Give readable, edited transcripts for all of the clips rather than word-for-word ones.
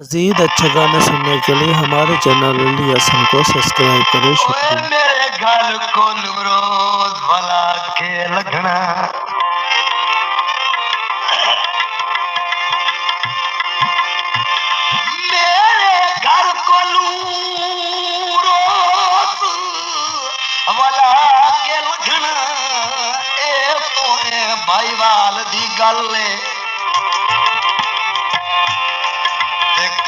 मज़ीद अच्छे गाने सुनने के लिए हमारे चैनल अली हसन को सब्सक्राइब करें। शुक्रिया। मेरे गल को रोज भला के लगना, मेरे घर को रोज भला के लगना। ए तो भाई वाल दी गल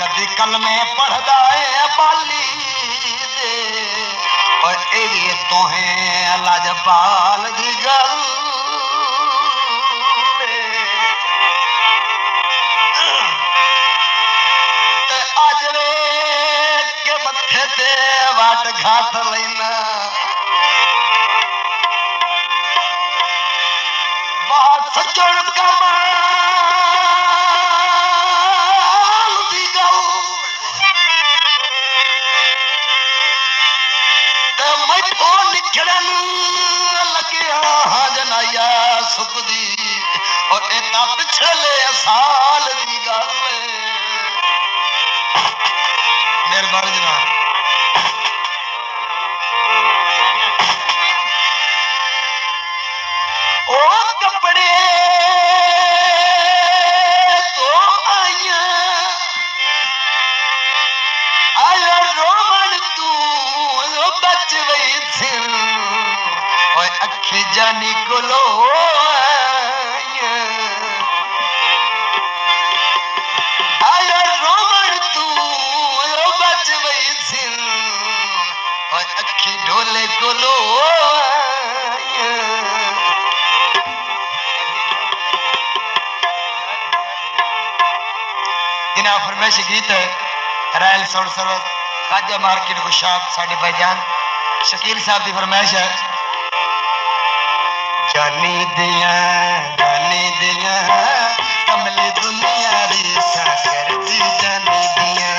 कदी कलमे पढ़दा है बाली दे, और ये तो है लाजपाल दी गल। अज वे के मथे ते वाट घाट लेना, बहुत सजन कमा जनाया सुखदी, और इतना पिछले साल की गल। मेहरबानी जनाब। ओ कपड़े तो आया आया रोमन तू बच गई थी, और अखी जानी कोलो आया रोमन तू बच गई थी, और अखी ढोले कोलो। जिन्हें फरमाइश गीत रायल सौर सरवत खाजा मार्केट गुशाब साढ़े भाईजान शकील साहब की फरमाइश है। जानी दिया कमली दुनिया री सागर दी, जानी दिया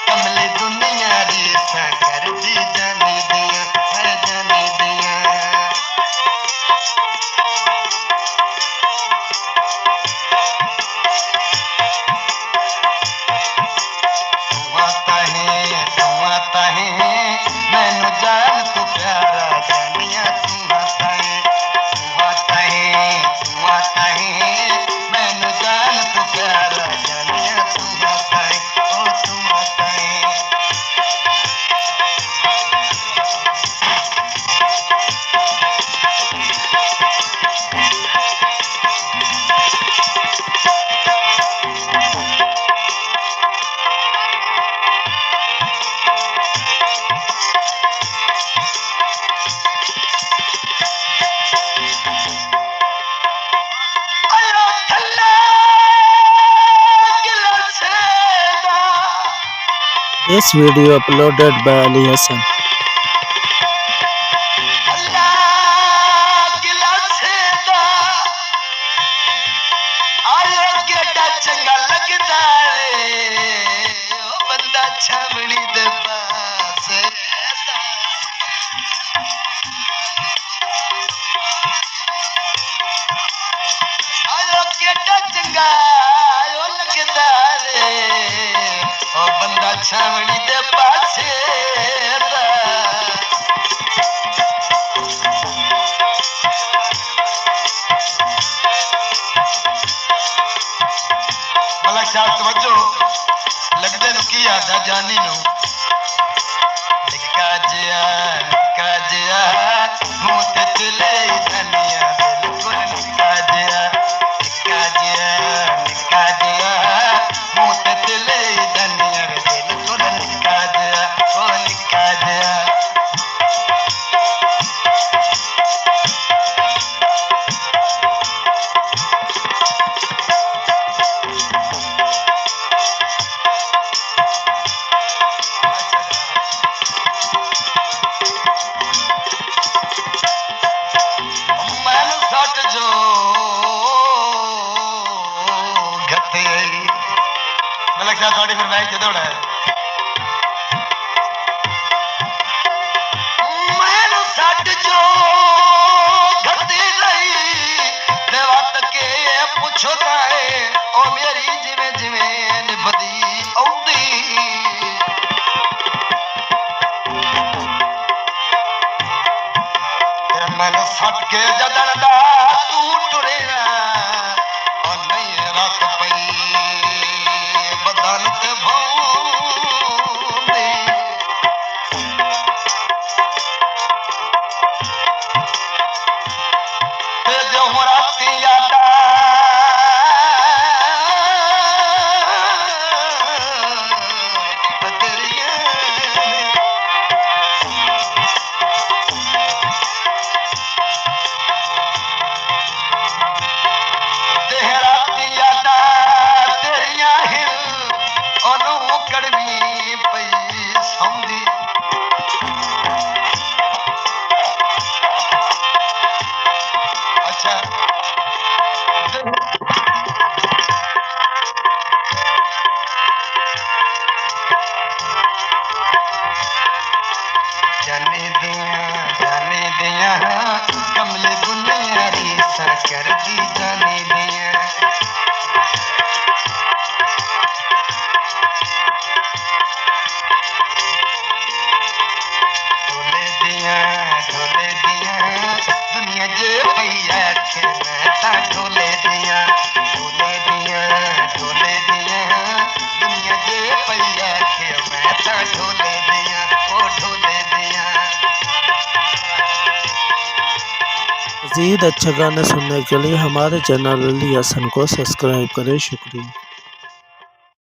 कमली दुनिया री सागर दी, जानी दिया जानी दिया। आता है मैनू जान तू प्यारा जानिया, तू आता है मैनू जान तू प्यारा जानिया, तू आता है ओ तू आता है। This video uploaded by Ali Hassan. चंगा लगता रे बंदा छावनी दे पास, आयो केटा चंगा लगता रे ओ बंदा छावनी दे पास। मलक साहब तवज्जो लगदे नु की आता जानी नु, निक्का जिया मुंह ते चले धनिया बिल्कुल निक्का जिया मुंह ते चले धनिया बिल्कुल निक्का जिया ओ निक्का जिया। मलक साहब थोड़ी फरमाइश जदों है मैनू सट जो घती गई ते वत के पुछदा है ओ मेरी जिवें जिवें निभदी औंदी ते मैनू सट के जदन दा तू टुरिया ओ नहीं रख पई बदन ते भौंदी ते देहु राती यादा ते तेरियां देह राती यादा तेरियां हिल ओनू कड़वी पई सौंदी अच्छा जाने दिया कमले बुनियारी सरकर दी जाने दिया ढोले दिया दुनिया जे भैया खेलता ढोले दिया दुनिया जे भैया खेलता ढोले दिया ओ ढोले दिया मज़ीद अच्छे गाने सुनने के लिए हमारे चैनल अली हसन को सब्सक्राइब करें। शुक्रिया।